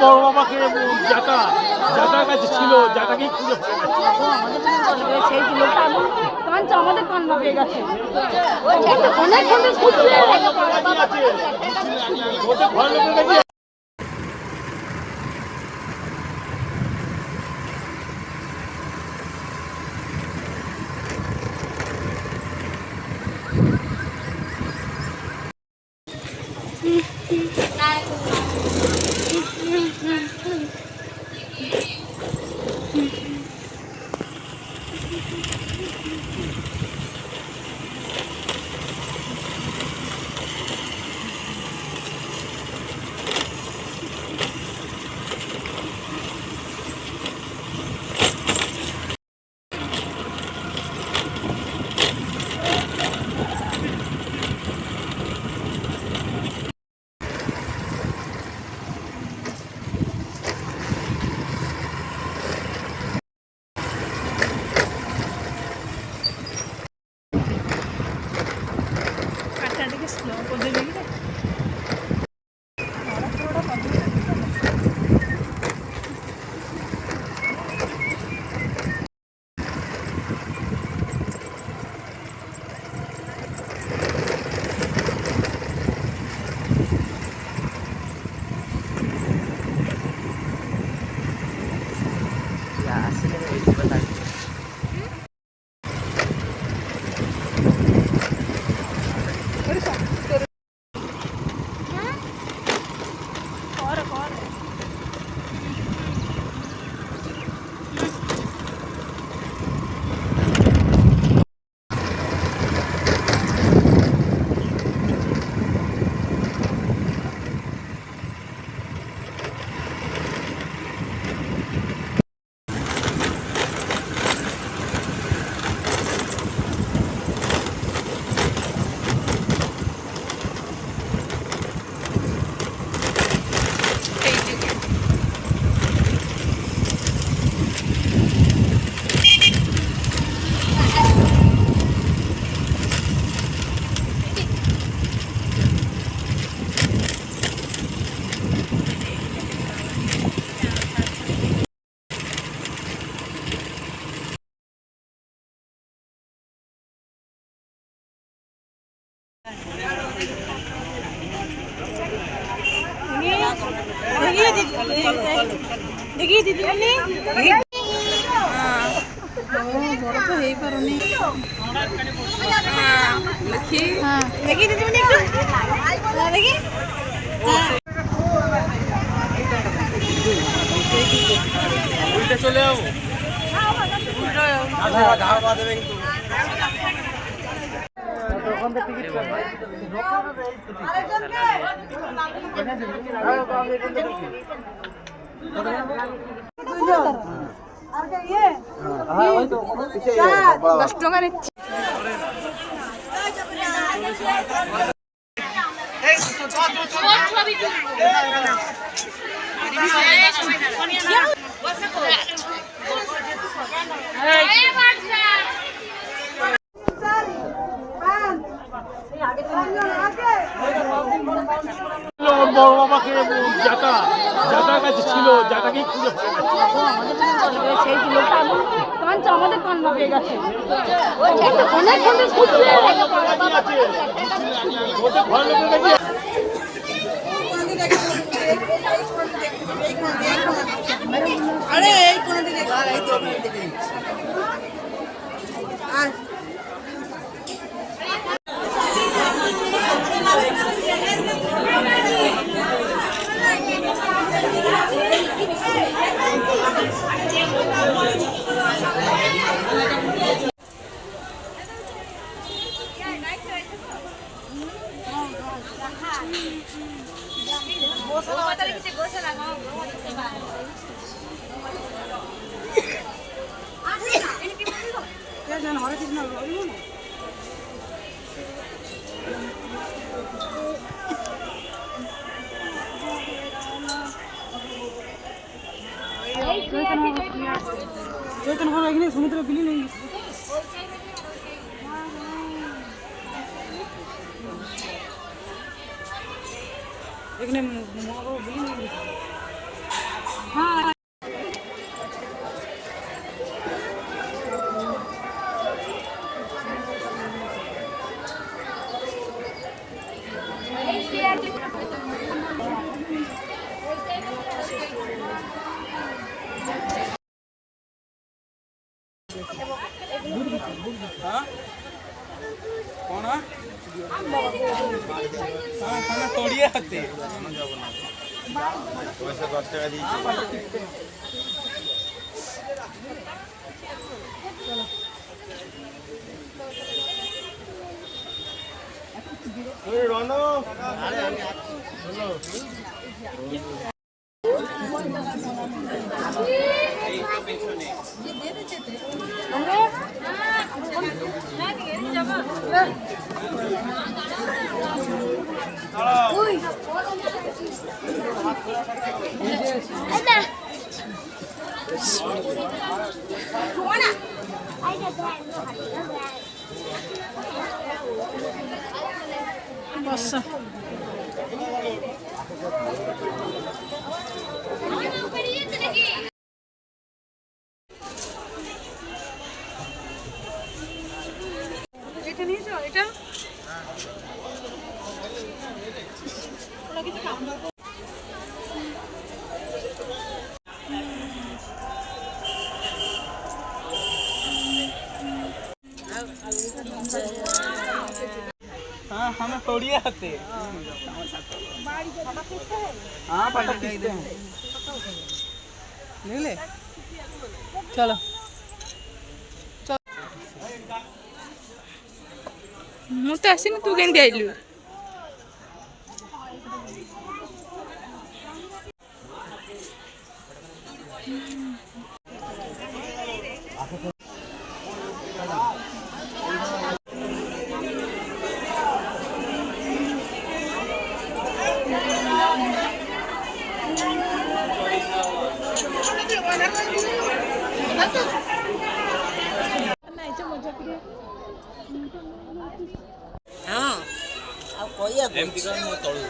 বড় বাবাকে যাটা যাটার কাছে ছিল যাটাকেই খুঁজে সেই লোকটা এখন কাঁদছে, আমাদের কান্না পেয়ে গেছে। অনেক देखिए दीदी बड़ तो हो पारुनी देखिए दीदी देखिए উল্টে চলে যাবো ধাবা দেবে কিন্তু 10 টাকা নিচ্ছি। বড় বাবাকে যাটার কাছে ছিল যাটাকেই খুঁজে সেই লোকটা এখন কাঁদছে, আমাদের কান্না পেয়ে গেছে। আরে এই কোন দিকে चैतन्य भाव एখানে সমুদ্র বিলি নেই এখানে মহাবড় বিলি নেই कौन खाना तोड़िए हते পয়সা 10 টাকা দিয়েছি ওই রনো আরে আমি বর্ষা এটা নিয়েছো এটা हाँ हमें तोड़िए हते हाँ पता खींचते हैं নিলে চলো ମୁଁ ତ ଆସିନି ତୁ କେମିତି ଆଇଲୁ ହଁ ଆଉ କହିବାକୁ ଏମିତି କଣ ମୁଁ ତଳୁ